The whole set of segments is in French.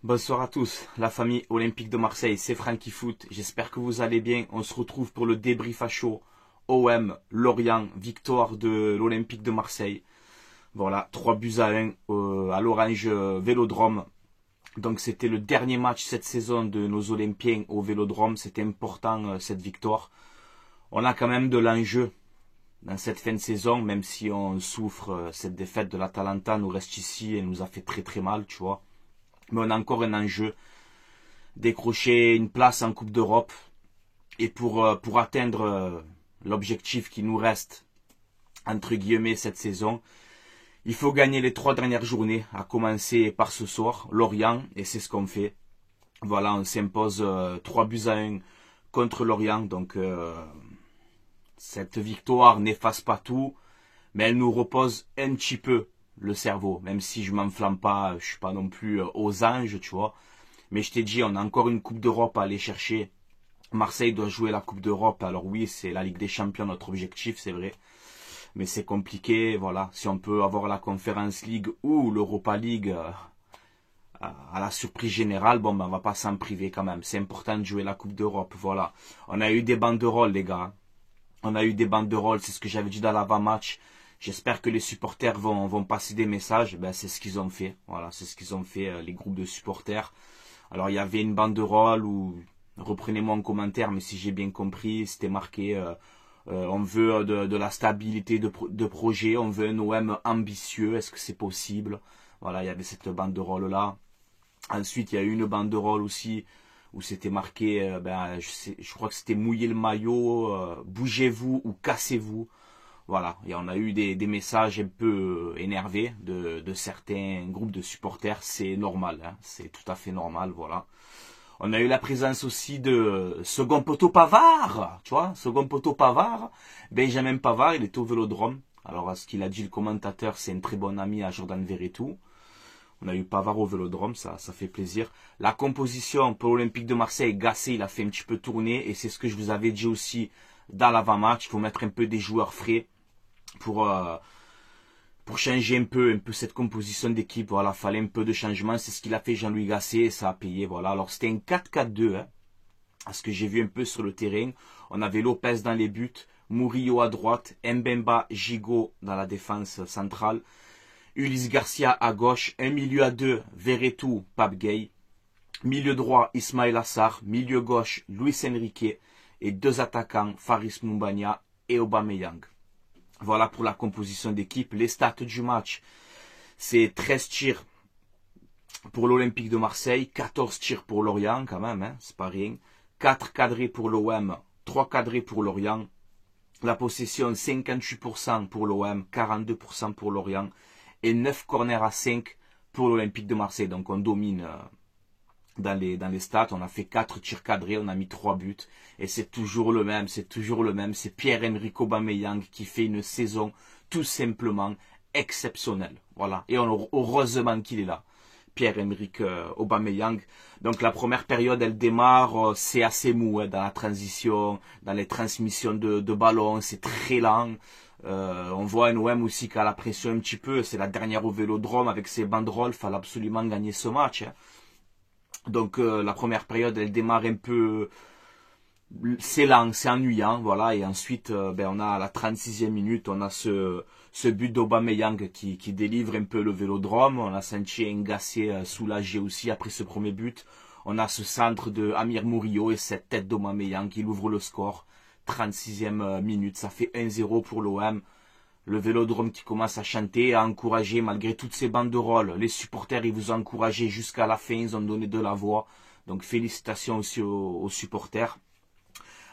Bonsoir à tous, la famille olympique de Marseille, c'est Francky Foot, j'espère que vous allez bien. On se retrouve pour le débrief à chaud. OM, Lorient, victoire de l'Olympique de Marseille. Voilà, 3 buts à 1 à l'Orange Vélodrome. Donc c'était le dernier match cette saison de nos Olympiens au Vélodrome, c'était important cette victoire. On a quand même de l'enjeu dans cette fin de saison, même si on souffre, cette défaite de l'Atalanta nous reste ici et nous a fait très très mal, tu vois. Mais on a encore un enjeu, décrocher une place en Coupe d'Europe. Et pour atteindre l'objectif qui nous reste, entre guillemets, cette saison, il faut gagner les 3 dernières journées, à commencer par ce soir, Lorient, et c'est ce qu'on fait. Voilà, on s'impose 3 buts à 1 contre Lorient, donc cette victoire n'efface pas tout, mais elle nous repose un petit peu le cerveau, même si je m'enflamme pas, je suis pas non plus aux anges, tu vois. Mais je t'ai dit, on a encore une Coupe d'Europe à aller chercher. Marseille doit jouer la Coupe d'Europe. Alors oui, c'est la Ligue des Champions, notre objectif, c'est vrai. Mais c'est compliqué, voilà. Si on peut avoir la Conference League ou l'Europa League à la surprise générale, bon, ben, on va pas s'en priver quand même. C'est important de jouer la Coupe d'Europe, voilà. On a eu des banderoles, les gars. On a eu des banderoles, c'est ce que j'avais dit dans l'avant-match. J'espère que les supporters vont passer des messages. Ben, c'est ce qu'ils ont fait. Voilà, c'est ce qu'ils ont fait, les groupes de supporters. Alors, il y avait une banderole où, reprenez-moi en commentaire, mais si j'ai bien compris, c'était marqué on veut de la stabilité de projet, on veut un OM ambitieux, est-ce que c'est possible? Voilà, il y avait cette banderole-là. Ensuite, il y a eu une banderole aussi où c'était marqué, je crois que c'était mouillez le maillot, bougez-vous ou cassez-vous. Voilà, et on a eu des messages un peu énervés de certains groupes de supporters, c'est normal, hein, c'est tout à fait normal, voilà. On a eu la présence aussi de Second Poteau Pavard, tu vois, Second Poteau Pavard, Benjamin Pavard, il était au Vélodrome. Alors, ce qu'il a dit le commentateur, c'est un très bon ami à Jordan Verretou. On a eu Pavard au Vélodrome, ça fait plaisir. La composition pour l'Olympique de Marseille, Gasset, il a fait un petit peu tourner, et c'est ce que je vous avais dit aussi dans l'avant-match. Il faut mettre un peu des joueurs frais pour changer un peu cette composition d'équipe. Voilà, fallait un peu de changement. C'est ce qu'il a fait Jean-Louis Gasset et ça a payé. Voilà, alors c'était un 4-4-2, hein, à ce que j'ai vu un peu sur le terrain. On avait Lopez dans les buts, Murillo à droite, Mbemba, Gigot dans la défense centrale, Ulysse Garcia à gauche, un milieu à deux, Verretou, Pape Gueye, milieu droit, Ismaël Assar, milieu gauche, Luis Enrique et deux attaquants, Faris Moumbagna et Aubameyang. Voilà pour la composition d'équipe. Les stats du match, c'est 13 tirs pour l'Olympique de Marseille, 14 tirs pour Lorient quand même, hein, c'est pas rien. 4 cadrés pour l'OM, 3 cadrés pour Lorient. La possession 58% pour l'OM, 42% pour Lorient. Et 9 corners à 5 pour l'Olympique de Marseille. Donc on domine dans les stats. On a fait 4 tirs cadrés, on a mis 3 buts. Et c'est toujours le même, c'est Pierre-Emerick Aubameyang qui fait une saison tout simplement exceptionnelle. Voilà. Et heureusement qu'il est là. Pierre-Emerick Aubameyang. Donc la première période, elle démarre, c'est assez mou, hein, dans la transition, dans les transmissions de ballon, c'est très lent. On voit un OM aussi qui a la pression un petit peu, c'est la dernière au Vélodrome avec ses banderoles, il fallait absolument gagner ce match, hein. Donc la première période, elle démarre un peu, c'est lent, c'est ennuyant, voilà. Et ensuite, on a à la 36e minute, on a ce but d'Aubameyang qui délivre un peu le Vélodrome. On a senti un Gasset soulagé aussi après ce premier but. On a ce centre de Amir Murillo et cette tête d'Aubameyang qui ouvre le score. 36e minute, ça fait 1-0 pour l'OM. Le Vélodrome qui commence à chanter, à encourager malgré toutes ces banderoles. Les supporters, ils vous ont encouragé jusqu'à la fin, ils ont donné de la voix. Donc félicitations aussi aux supporters.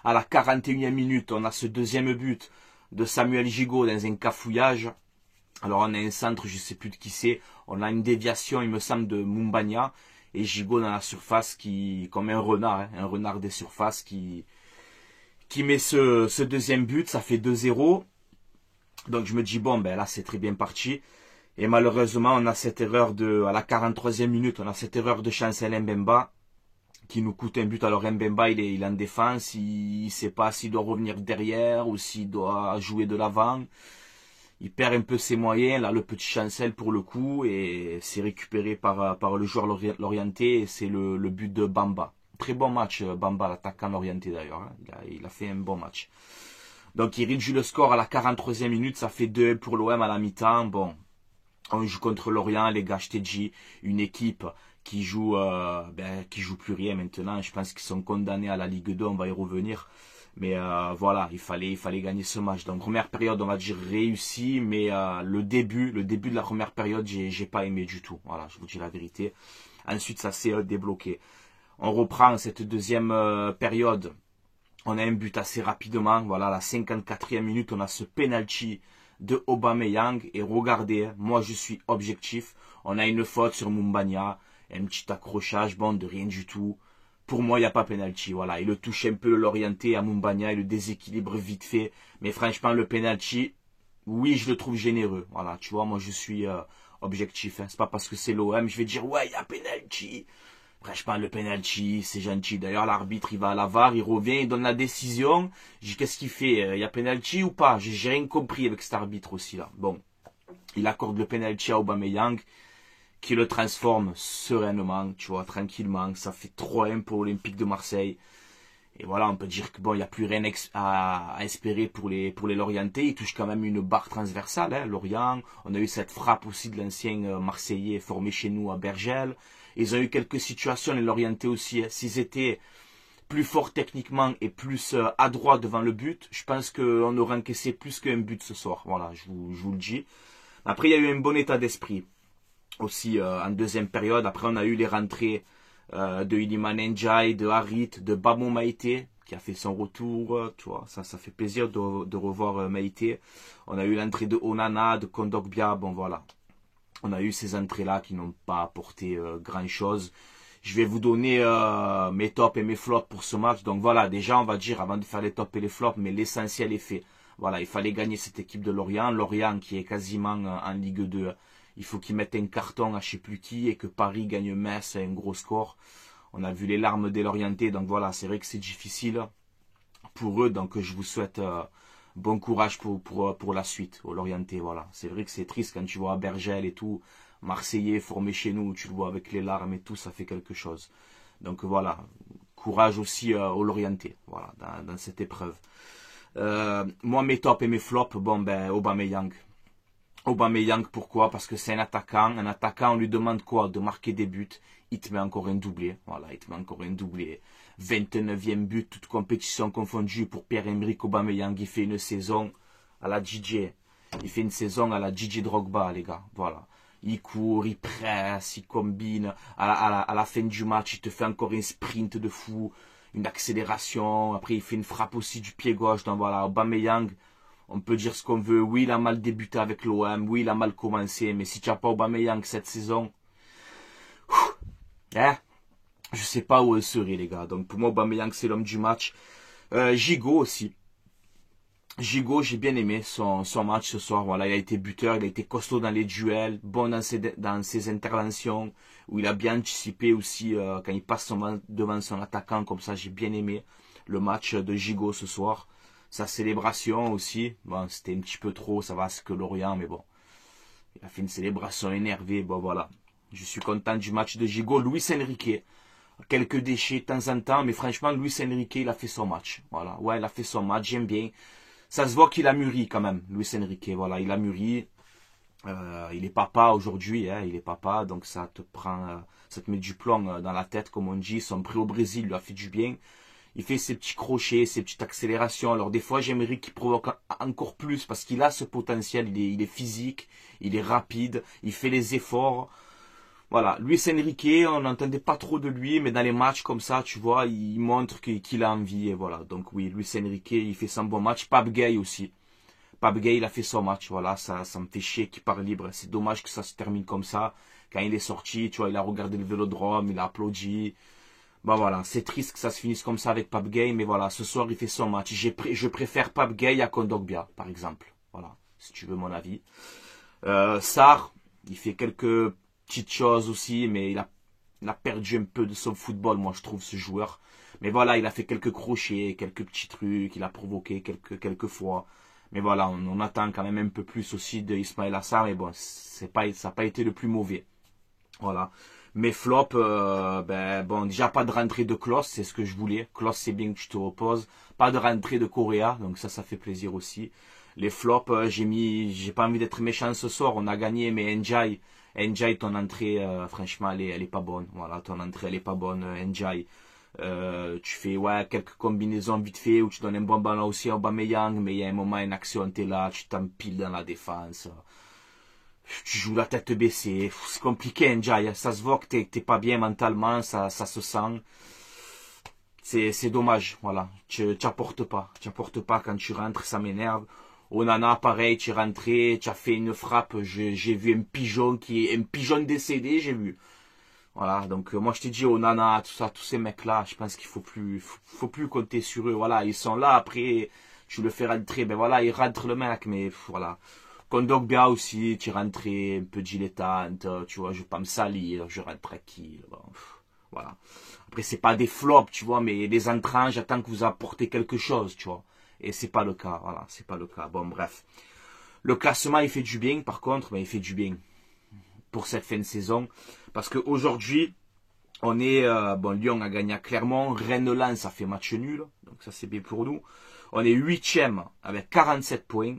À la 41e minute, on a ce deuxième but de Samuel Gigot dans un cafouillage. Alors on a un centre, je ne sais plus de qui c'est. On a une déviation, il me semble, de Moumbagna. Et Gigot dans la surface, comme un renard, hein, un renard des surfaces, qui met ce deuxième but. Ça fait 2-0. Donc je me dis, bon, ben là c'est très bien parti. Et malheureusement, on a cette erreur à la 43e minute, on a cette erreur de Chancel Mbemba qui nous coûte un but. Alors Mbemba, il est en défense, il ne sait pas s'il doit revenir derrière ou s'il doit jouer de l'avant. il perd un peu ses moyens, là, le petit Chancel pour le coup, et c'est récupéré par le joueur lorientais, et c'est le but de Bamba. Très bon match, Bamba, l'attaquant lorientais d'ailleurs, hein. Il a fait un bon match. Donc il réduit le score à la 43e minute, ça fait 2 pour l'OM à la mi-temps. Bon, on joue contre Lorient, les gars, je t'ai dit, une équipe qui joue plus rien maintenant. Je pense qu'ils sont condamnés à la Ligue 2, on va y revenir. Mais voilà, il fallait gagner ce match. Donc première période, on va dire réussi, mais le début de la première période, j'ai pas aimé du tout. Voilà, je vous dis la vérité. Ensuite, ça s'est débloqué. On reprend cette deuxième période. On a un but assez rapidement. Voilà, à la 54e minute, on a ce penalty de Aubameyang. Et regardez, moi je suis objectif. On a une faute sur Mumbagna. Un petit accrochage, bon, de rien du tout. Pour moi, il n'y a pas penalty. Voilà, il le touche un peu l'orienté à Mumbagna, il le déséquilibre vite fait. Mais franchement, le penalty, oui, je le trouve généreux. Voilà, tu vois, moi je suis objectif. Hein. C'est pas parce que c'est l'OM, je vais dire ouais, il y a penalty. Franchement, le penalty, c'est gentil. D'ailleurs, l'arbitre, il va à la VAR, il revient, il donne la décision. Je dis, qu'est-ce qu'il fait? Il y a penalty ou pas? J'ai rien compris avec cet arbitre aussi là. Bon, il accorde le penalty à Aubameyang, qui le transforme sereinement, tu vois, tranquillement. Ça fait 3-1 pour l'Olympique de Marseille. Et voilà, on peut dire que bon, il n'y a plus rien à espérer pour les Lorientais. Ils touchent quand même une barre transversale, hein, Lorient. On a eu cette frappe aussi de l'ancien Marseillais formé chez nous à Bergel. Ils ont eu quelques situations, les Lorientais aussi. Hein. S'ils étaient plus forts techniquement et plus adroits devant le but, je pense qu'on aurait encaissé plus qu'un but ce soir. Voilà, je vous le dis. Après, il y a eu un bon état d'esprit aussi en deuxième période. Après, on a eu les rentrées de Iliman Ndiaye, de Harit, de Bamou Maïté, qui a fait son retour, tu vois, ça fait plaisir de revoir Maïté. On a eu l'entrée de Onana, de Kondogbia, bon voilà. On a eu ces entrées-là qui n'ont pas apporté grand-chose. Je vais vous donner mes tops et mes flops pour ce match. Donc voilà, déjà on va dire, avant de faire les tops et les flops, mais l'essentiel est fait. Voilà, il fallait gagner cette équipe de Lorient. Lorient qui est quasiment en Ligue 2. Il faut qu'ils mettent un carton à je sais plus qui et que Paris gagne Metz à un gros score. On a vu les larmes des Lorientais, donc voilà, c'est vrai que c'est difficile pour eux. Donc je vous souhaite bon courage pour la suite aux Lorientais. Voilà, c'est vrai que c'est triste quand tu vois Bergel et tout, Marseillais formé chez nous, tu le vois avec les larmes et tout, ça fait quelque chose. Donc voilà, courage aussi aux Lorientais, voilà, dans cette épreuve. Moi mes tops et mes flops, bon ben Aubameyang. Aubameyang, pourquoi? Parce que c'est un attaquant. Un attaquant, on lui demande quoi? De marquer des buts. Il te met encore un doublé. Voilà, il te met encore un doublé. 29e but, toute compétition confondue pour Pierre-Emerick Aubameyang. Il fait une saison à la DJ. Il fait une saison à la DJ Drogba, les gars. Voilà. Il court, il presse, il combine. À la fin du match, il te fait encore un sprint de fou. Une accélération. Après, il fait une frappe aussi du pied gauche. Donc voilà, Aubameyang. On peut dire ce qu'on veut. Oui, il a mal débuté avec l'OM. Oui, il a mal commencé. Mais si tu n'as pas Aubameyang cette saison, hein, je sais pas où elle serait, les gars. Donc pour moi, Aubameyang, c'est l'homme du match. Gigot aussi. Gigot, j'ai bien aimé son match ce soir. Voilà, il a été buteur, il a été costaud dans les duels, bon dans ses interventions, où il a bien anticipé aussi quand il passe devant son attaquant. Comme ça, j'ai bien aimé le match de Gigot ce soir. Sa célébration aussi, bon, c'était un petit peu trop, ça va, c'est que Lorient, mais bon. Il a fait une célébration énervée, bon voilà. Je suis content du match de Gigot. Luis Enrique, quelques déchets de temps en temps, mais franchement, Luis Enrique, il a fait son match. Voilà, ouais, il a fait son match, j'aime bien. Ça se voit qu'il a mûri quand même, Luis Enrique, voilà, il a mûri. Il est papa aujourd'hui, hein, il est papa, donc ça te met du plomb dans la tête, comme on dit. Son prêt au Brésil lui a fait du bien. Il fait ses petits crochets, ses petites accélérations. Alors des fois, j'aimerais qu'il provoque encore plus parce qu'il a ce potentiel. Il est physique, il est rapide, il fait les efforts. Voilà, Luis Enrique, on n'entendait pas trop de lui, mais dans les matchs comme ça, tu vois, il montre qu'il a envie. Et voilà, donc oui, Luis Enrique, il fait son bon match. Pape Gueye aussi. Pape Gueye, il a fait son match. Voilà, ça me fait chier qu'il part libre. C'est dommage que ça se termine comme ça. Quand il est sorti, tu vois, il a regardé le vélodrome, il a applaudi. Bon voilà, c'est triste que ça se finisse comme ça avec Pape Gueye, mais voilà, ce soir il fait son match. Je préfère Pape Gueye à Kondogbia, par exemple. Voilà, si tu veux mon avis. Sarr, il fait quelques petites choses aussi, mais il a perdu un peu de son football, moi je trouve, ce joueur. Mais voilà, il a fait quelques crochets, quelques petits trucs, il a provoqué quelques fois. Mais voilà, on attend quand même un peu plus aussi de Ismail Assar. Mais bon, ça n'a pas été le plus mauvais. Voilà. Mes flops, ben bon, déjà pas de rentrée de Klose, c'est ce que je voulais. Klose, c'est bien que tu te reposes. Pas de rentrée de Correa, donc ça fait plaisir aussi. Les flops, j'ai pas envie d'être méchant ce soir. On a gagné, mais Njai, ton entrée, franchement, elle est pas bonne. Voilà, ton entrée, elle est pas bonne, Njai. Tu fais ouais quelques combinaisons vite fait où tu donnes un bon ballon aussi à Aubameyang, mais il y a un moment, une action, t'es là, tu t'empiles dans la défense. Tu joues la tête baissée, c'est compliqué, Njai. Ça se voit que t'es pas bien mentalement, ça se sent. C'est dommage, voilà. Tu apportes pas quand tu rentres, ça m'énerve. Onana, pareil, tu es rentré, tu as fait une frappe, j'ai vu un pigeon décédé, j'ai vu. Voilà, donc moi je t'ai dit Onana, tout ça, tous ces mecs-là, je pense qu'il faut plus compter sur eux. Voilà, ils sont là, après, tu le fais rentrer, ben voilà, il rentre le mec, mais voilà. Kondogbia aussi, tu es rentré un peu dilettante, tu vois, je vais pas me salir, je rentre tranquille, bon, voilà. Après, c'est pas des flops, tu vois, mais les entrants, j'attends que vous apportez quelque chose, tu vois. Et c'est pas le cas, voilà, c'est pas le cas. Bon, bref. Le classement, il fait du bien, par contre, mais il fait du bien pour cette fin de saison. Parce qu'aujourd'hui, on est, bon, Lyon a gagné à Clermont, Rennes-Lens a fait match nul, donc ça c'est bien pour nous. On est 8e avec 47 points,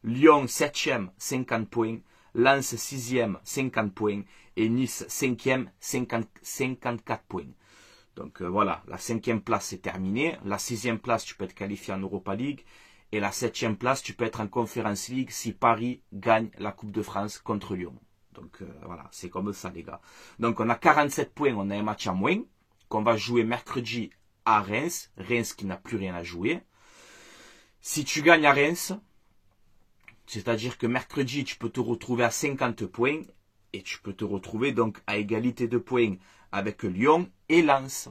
Lyon 7e, 50 points, Lens 6e, 50 points, et Nice 5e, 54 points. Donc voilà, la 5e place c'est terminé. La 6e place, tu peux être qualifié en Europa League. Et la 7e place, tu peux être en Conference League si Paris gagne la Coupe de France contre Lyon. Donc voilà, c'est comme ça les gars. Donc on a 47 points, on a un match en moins, qu'on va jouer mercredi à Reims. Reims qui n'a plus rien à jouer. Si tu gagnes à Reims, c'est-à-dire que mercredi, tu peux te retrouver à 50 points. Et tu peux te retrouver donc à égalité de points avec Lyon et Lens.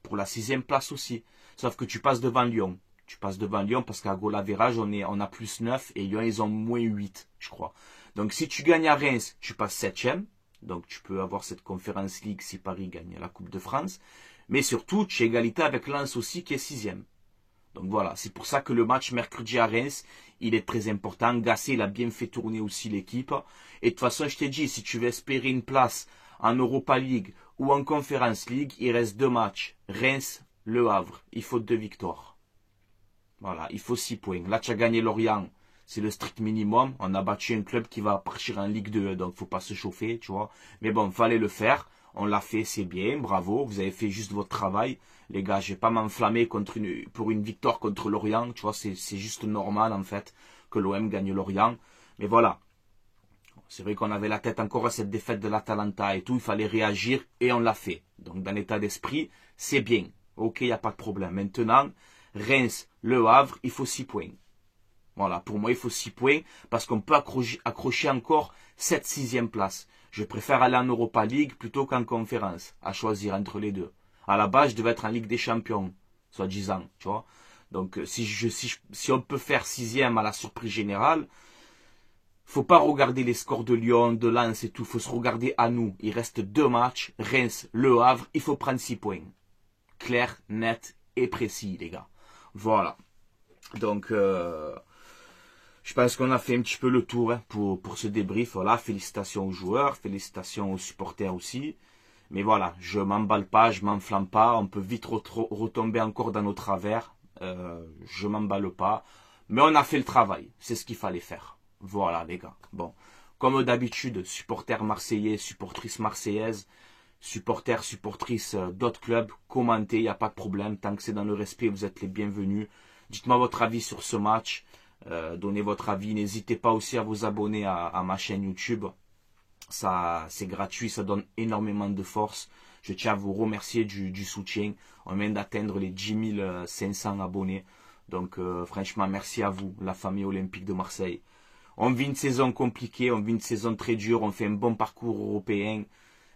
Pour la 6e place aussi. Sauf que tu passes devant Lyon. Tu passes devant Lyon parce qu'à goal average, on a plus 9 et Lyon, ils ont moins 8, je crois. Donc si tu gagnes à Reims, tu passes 7e. Donc tu peux avoir cette Conference League si Paris gagne la Coupe de France. Mais surtout, tu es égalité avec Lens aussi qui est 6e. Donc voilà, c'est pour ça que le match mercredi à Reims, il est très important. Gasset, il a bien fait tourner aussi l'équipe. Et de toute façon, je t'ai dit, si tu veux espérer une place en Europa League ou en Conference League, il reste 2 matchs. Reims, Le Havre. Il faut 2 victoires. Voilà, il faut 6 points. Là, tu as gagné Lorient. C'est le strict minimum. On a battu un club qui va partir en Ligue 2. Donc, faut pas se chauffer, tu vois. Mais bon, fallait le faire. On l'a fait, c'est bien. Bravo. Vous avez fait juste votre travail. Les gars, je vais pas m'enflammer pour une victoire contre Lorient. Tu vois, c'est juste normal, en fait, que l'OM gagne Lorient. Mais voilà. C'est vrai qu'on avait la tête encore à cette défaite de l'Atalanta et tout. Il fallait réagir et on l'a fait. Donc, dans l'état d'esprit, c'est bien. Ok, il n'y a pas de problème. Maintenant, Reims, Le Havre, il faut 6 points. Voilà, pour moi, il faut 6 points parce qu'on peut accrocher encore cette 6e place. Je préfère aller en Europa League plutôt qu'en conférence, à choisir entre les deux. À la base, je devais être en Ligue des Champions, soi-disant, tu vois. Donc, si on peut faire 6e à la surprise générale, faut pas regarder les scores de Lyon, de Lens et tout, faut se regarder à nous. Il reste 2 matchs, Reims, Le Havre, il faut prendre 6 points. Clair, net et précis, les gars. Voilà. Donc, je pense qu'on a fait un petit peu le tour hein, pour ce débrief. Voilà, félicitations aux joueurs, félicitations aux supporters aussi. Mais voilà, je m'emballe pas, je m'enflamme pas. On peut vite retomber encore dans nos travers. Je m'emballe pas. Mais on a fait le travail. C'est ce qu'il fallait faire. Voilà, les gars. Bon, comme d'habitude, supporters marseillais, supportrices marseillaises, supporters, supportrices d'autres clubs, commentez, il n'y a pas de problème. Tant que c'est dans le respect, vous êtes les bienvenus. Dites-moi votre avis sur ce match. Donnez votre avis. N'hésitez pas aussi à vous abonner à ma chaîne YouTube. Ça, c'est gratuit, ça donne énormément de force. Je tiens à vous remercier du soutien. On vient d'atteindre les 10 500 abonnés. Donc, franchement, merci à vous, la famille olympique de Marseille. On vit une saison compliquée, on vit une saison très dure, on fait un bon parcours européen.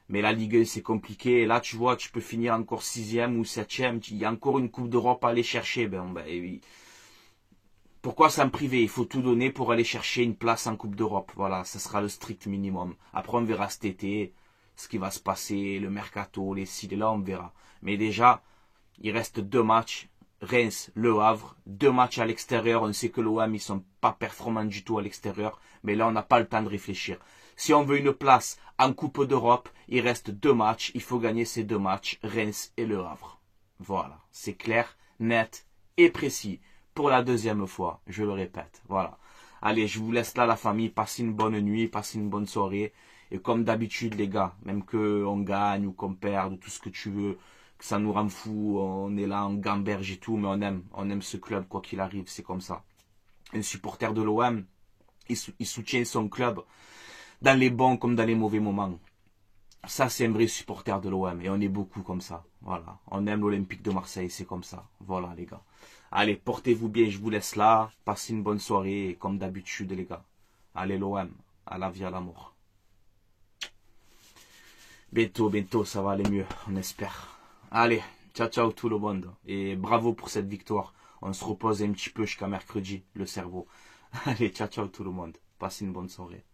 Mais la Ligue 1, c'est compliqué. Et là, tu vois, tu peux finir encore 6e ou 7e. Il y a encore une Coupe d'Europe à aller chercher. Oui. Pourquoi s'en priver? Il faut tout donner pour aller chercher une place en Coupe d'Europe. Voilà, ce sera le strict minimum. Après, on verra cet été ce qui va se passer, le mercato, les ci, les là, on verra. Mais déjà, il reste 2 matchs. Reims, Le Havre, 2 matchs à l'extérieur. On sait que l'OM, ils sont pas performants du tout à l'extérieur. Mais là, on n'a pas le temps de réfléchir. Si on veut une place en Coupe d'Europe, il reste 2 matchs. Il faut gagner ces 2 matchs, Reims et Le Havre. Voilà, c'est clair, net et précis. Pour la deuxième fois, je le répète. Voilà. Allez, je vous laisse là, la famille. Passez une bonne nuit, passez une bonne soirée. Et comme d'habitude, les gars, même qu'on gagne ou qu'on perde, ou tout ce que tu veux, que ça nous rend fou, on est là, on gamberge et tout, mais on aime ce club, quoi qu'il arrive, c'est comme ça. Un supporter de l'OM, il soutient son club dans les bons comme dans les mauvais moments. Ça, c'est un vrai supporter de l'OM, et on est beaucoup comme ça. Voilà, on aime l'Olympique de Marseille, c'est comme ça. Voilà, les gars. Allez, portez-vous bien, je vous laisse là. Passez une bonne soirée, comme d'habitude, les gars. Allez, l'OM, à la vie, à l'amour. Bientôt, ça va aller mieux, on espère. Allez, ciao tout le monde. Et bravo pour cette victoire. On se repose un petit peu jusqu'à mercredi, le cerveau. Allez, ciao tout le monde. Passez une bonne soirée.